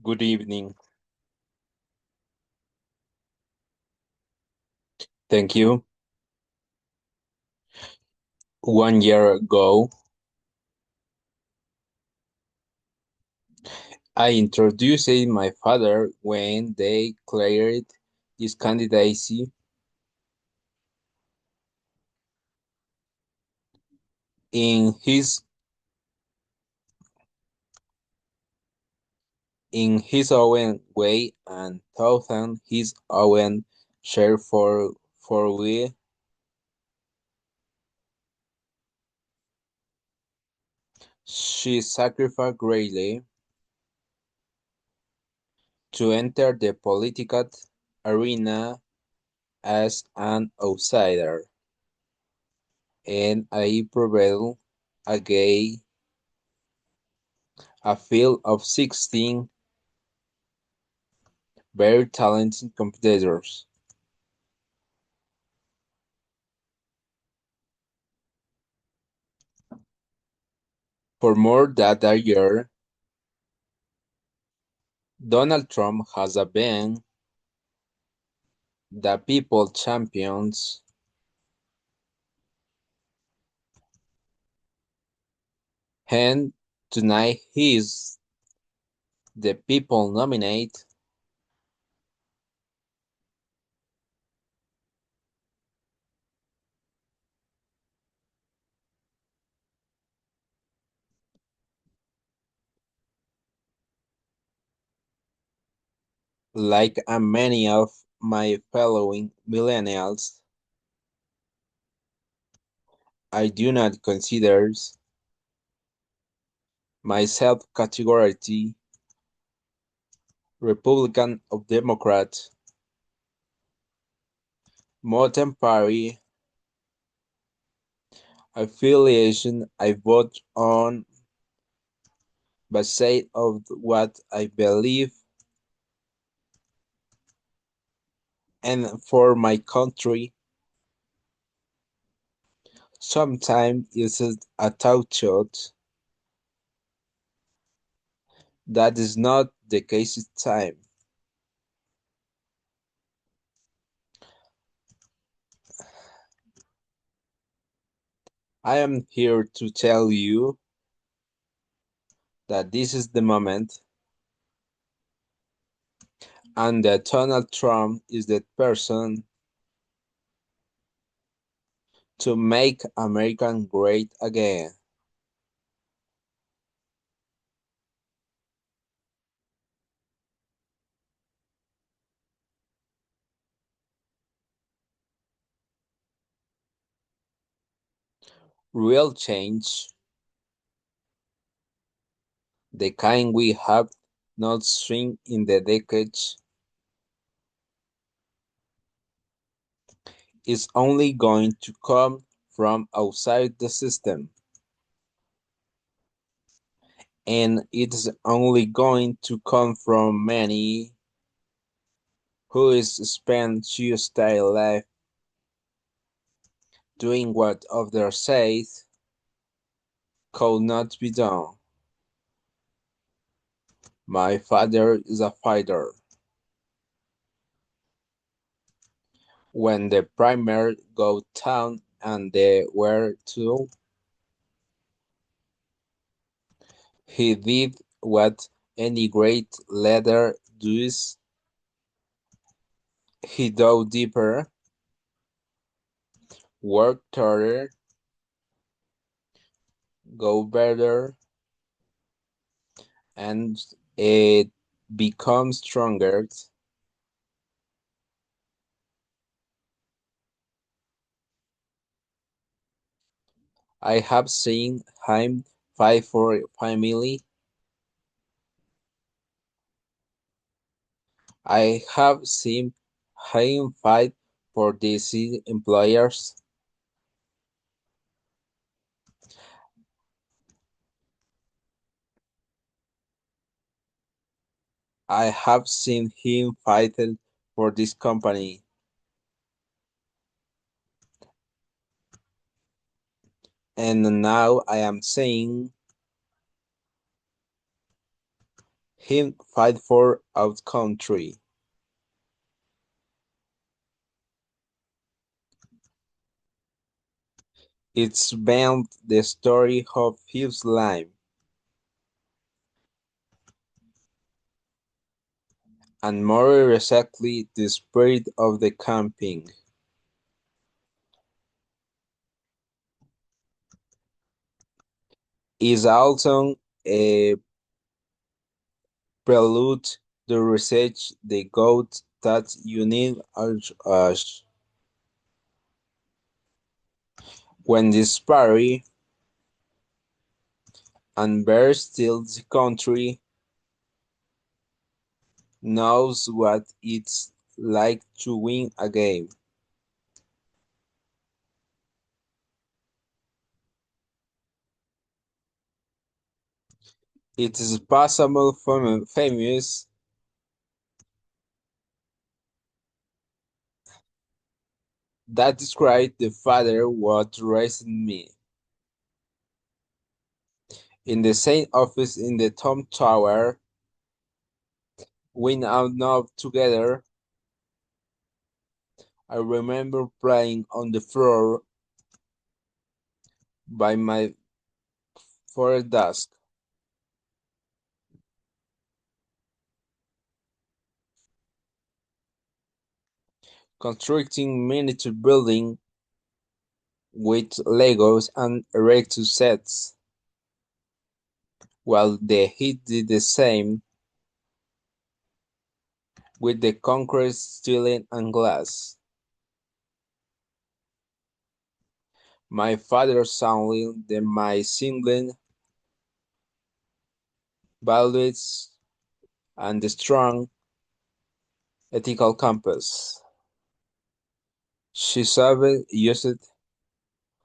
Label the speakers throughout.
Speaker 1: Good evening. Thank you. 1 year ago, I introduced my father when they declared his candidacy in his own way and taught his own share for we. She sacrificed greatly to enter the political arena as an outsider, and I prevailed against a field of 16 very talented competitors. For more than a year, Donald Trump has been the people champions, and tonight he is the people nominate. Like many of my fellow millennials, I do not consider myself categorically Republican or Democrat. Modern party affiliation I vote on based on what I believe and for my country. Sometimes it's a thought that is not the case this time. I am here to tell you that this is the moment and that Donald Trump is the person to make America great again. Real change, the kind we have not seen in the decades, is only going to come from outside the system. And it's only going to come from many who is spent to stay alive doing what others say could not be done. My father is a fighter. When the primer go down and they were too, he did what any great leader does. He dove deeper, worked harder, go better, and it becomes stronger. I have seen him fight for family. I have seen him fight for these employers. I have seen him fight for this company. And now I am saying him fight for our country. It's been the story of his life, and more exactly the spirit of the camping. Is also a prelude to research the goat that you need us. When this party and bear still the country knows what it's like to win a game. It is possible famous that described the father what raised me. In the same office in the Tom Tower, we now together. I remember playing on the floor by my for desk, constructing miniature building with Legos and erector sets, while the heat did the same with the concrete, steel and glass. My father sounding the my sibling values and the strong ethical compass. She saved used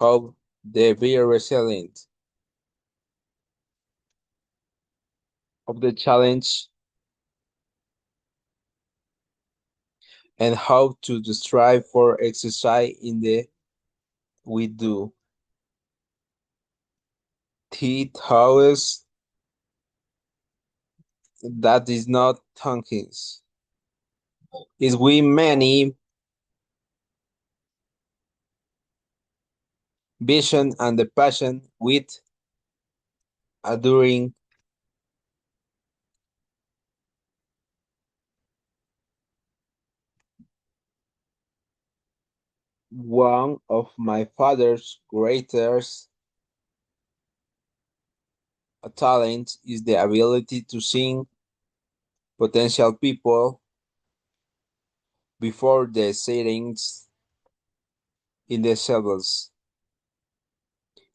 Speaker 1: how they be resilient of the challenge and how to strive for exercise in the we do. He taught us that is not Tompkins. Is we many vision and the passion with adoring one of my father's greatest talents is the ability to sing potential people before the settings in the syllables.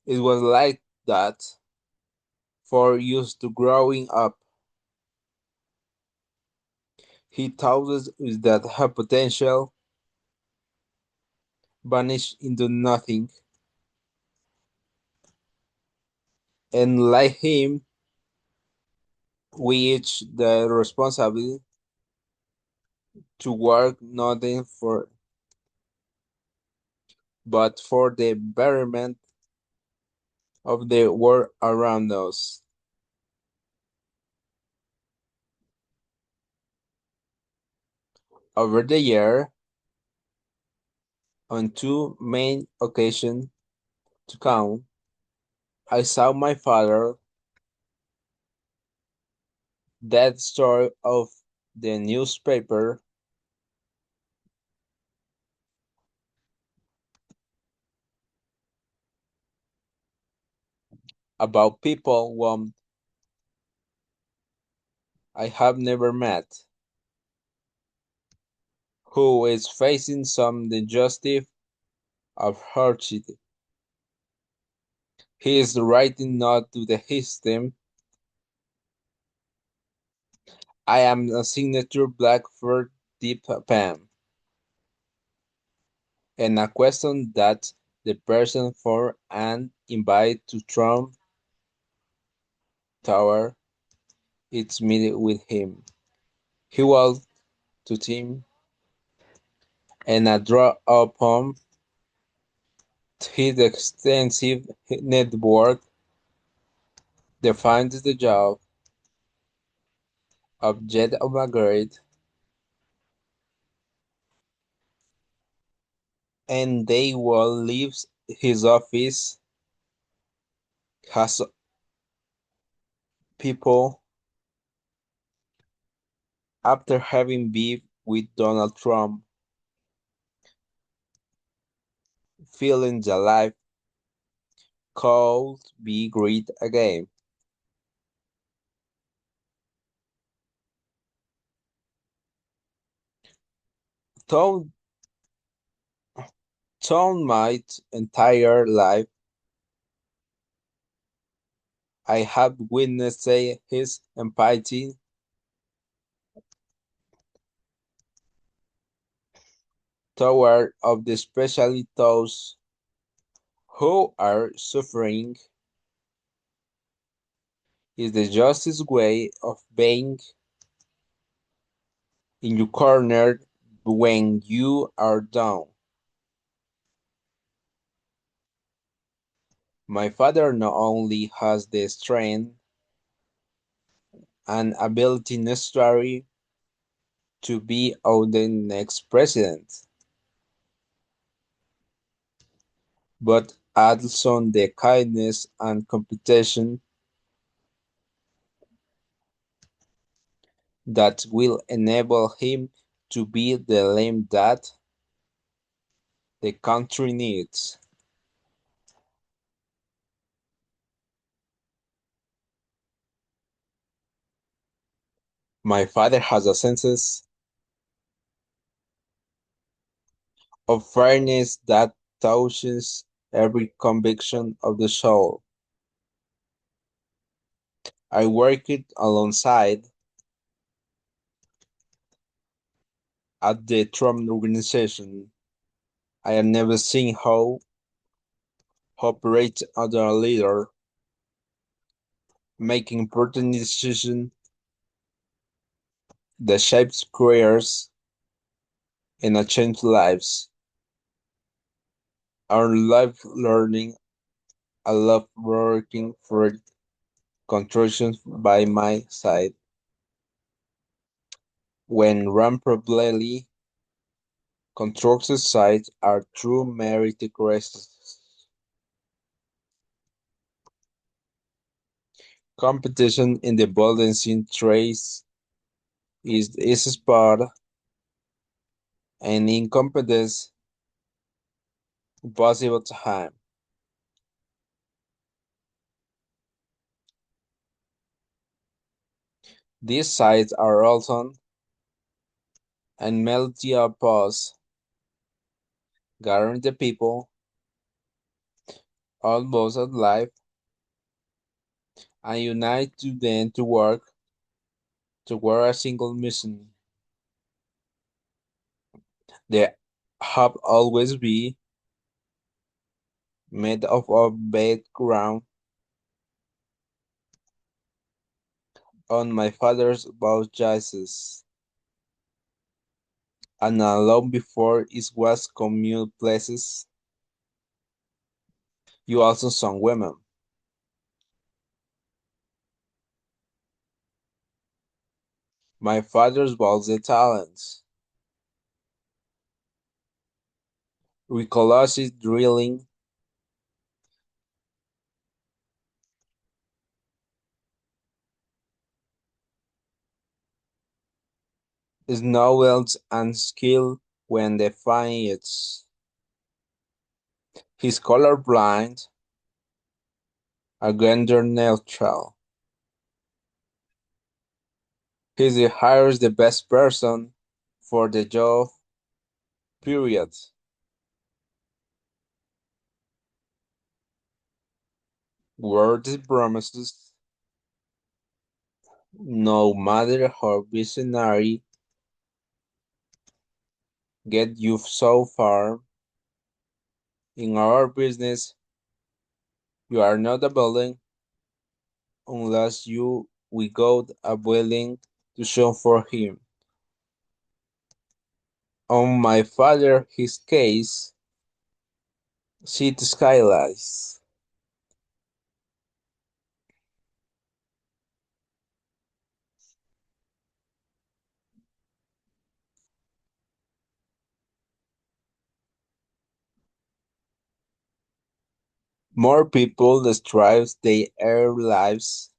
Speaker 1: It was like that for used to growing up. He taught us that her potential vanished into nothing, and like him, we each the responsibility to work not for but for the betterment of the world around us. Over the year, on two main occasions to count, I saw my father that story of the newspaper about people whom I have never met, who is facing some injustice of hardship. He is writing not to the system. I am a signature black for deep pen, and a question that the person for an invite to Trump Tower it's meeting with him. He walked to him and I draw upon his extensive network, defines the job object of Margaret, and they will leave his office has people after having beef with Donald Trump, feeling the life could be great again. Throughout, throughout my entire life, I have witnessed his empathy toward of the especially those who are suffering is the justice way of being in your corner when you are down. My father not only has the strength and ability necessary to be the next president, but also the kindness and competition that will enable him to be the leader that the country needs. My father has a sense of fairness that touches every conviction of the soul. I worked alongside at the Trump organization. I have never seen how operate under a leader making important decisions that shapes careers and change lives. Our life learning, I love working for contributions by my side. When run properly, construction sites are true meritocracies. Competition in the balancing trace is spot and incompetence possible time. These sites are often and melody of pause, gathering the people almost of life and unite to them to work toward a single mission. They have always been made up of background on my father's about Jesus, and long before it was commune places, you also saw women. My father's was the talents, recology drilling, is knowledge and skill when they find it. He's colorblind, a gender neutral. He hires the best person for the job, period. Words promises, no matter how visionary, get you so far in our business. You are not a building unless you we got a building to show for him. On my father his case, city skylines. More people strive their lives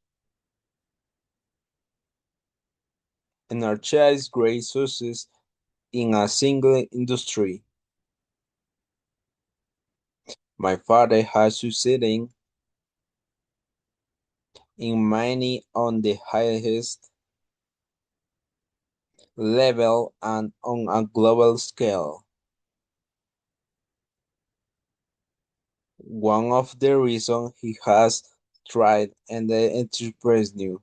Speaker 1: and achieve great success in a single industry. My father has succeeded in many on the highest level and on a global scale. One of the reasons he has tried and the entrepreneur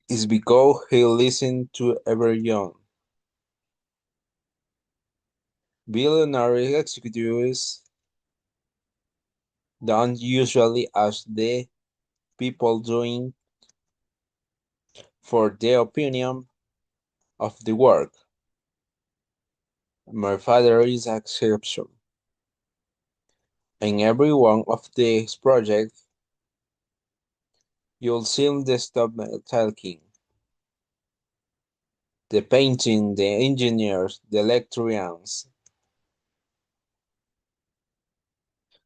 Speaker 1: is because he listened to everyone. Billionaire executives don't usually ask the people doing for their opinion of the work. My father is an exception. In every one of these projects, you'll see the stop talking. The painting, the engineers, the electricians.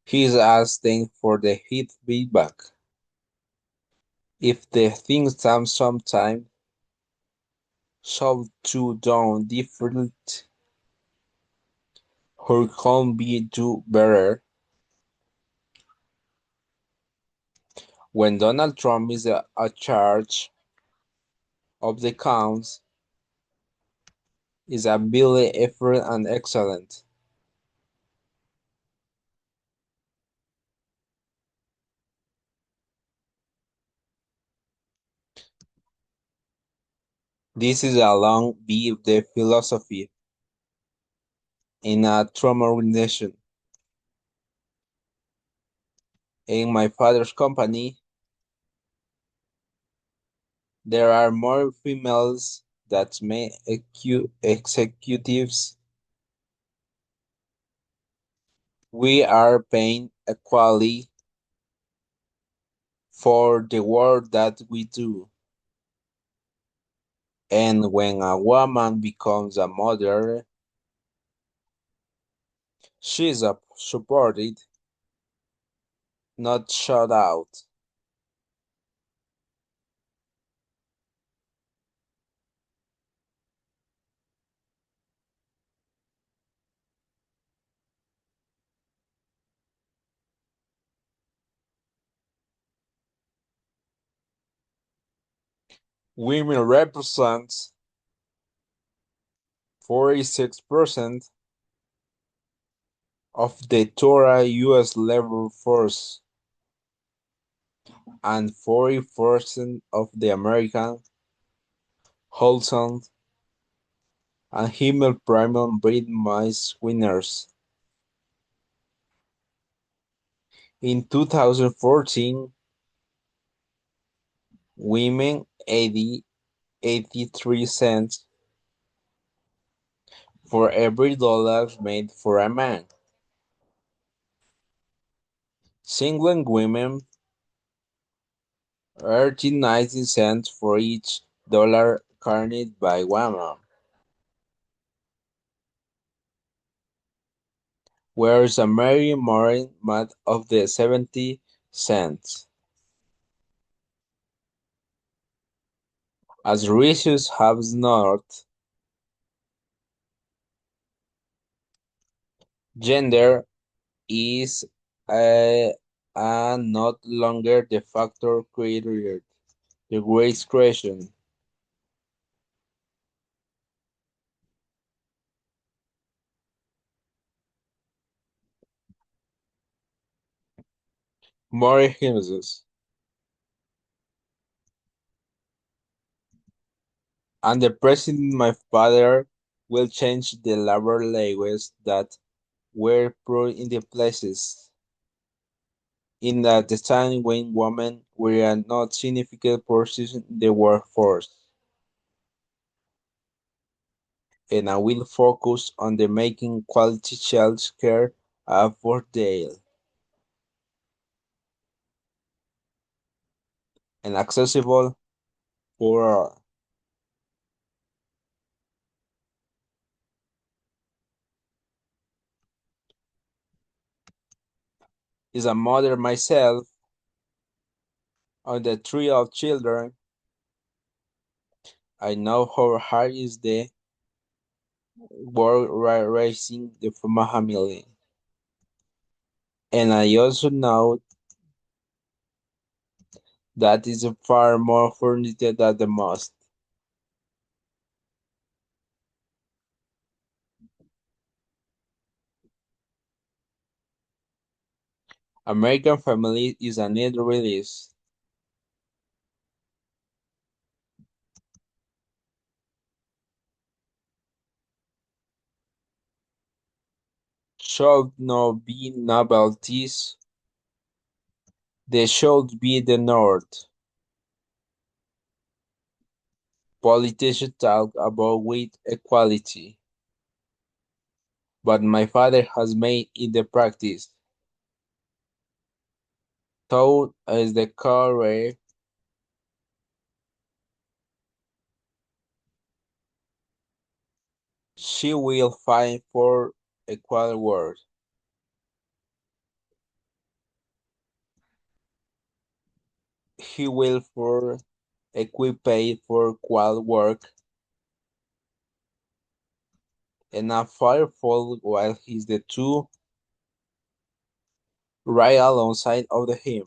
Speaker 1: He's asking for the feedback. If the things take some time, so to done different, or can be do better. When Donald Trump is a charge of the counts, is ability, effort, and excellent. This is a long be the philosophy in a Trump organization. In my father's company, there are more females that may executives. We are paying equally for the work that we do. And when a woman becomes a mother, she is supported, not shut out. Women represent 46% of the total U.S. labor force and 40% of the American household and female premium breed mice winners. In 2014, women 83 cents for every dollar made for a man. Single women earned 90 cents for each dollar earned by woman, whereas a married man made of the 70 cents. As research has noted, gender is a, a not longer the factor created the great creation. More hymns. And the president, my father, will change the labor laws that were put in the places in the time when women were not significant portion in the workforce. And I will focus on the making quality child care affordable and accessible for all. As a mother myself, on the three of children, I know how hard is the work raising the family. And I also know that is far more furniture than the most. American Family is a net release. Should not be novelties. They should be the North. Politicians talk about weight equality, but my father has made it the practice. Thought as the career, she will fight for equal work. He will for equal pay for equal work, and a firefall while he's the two right alongside of him.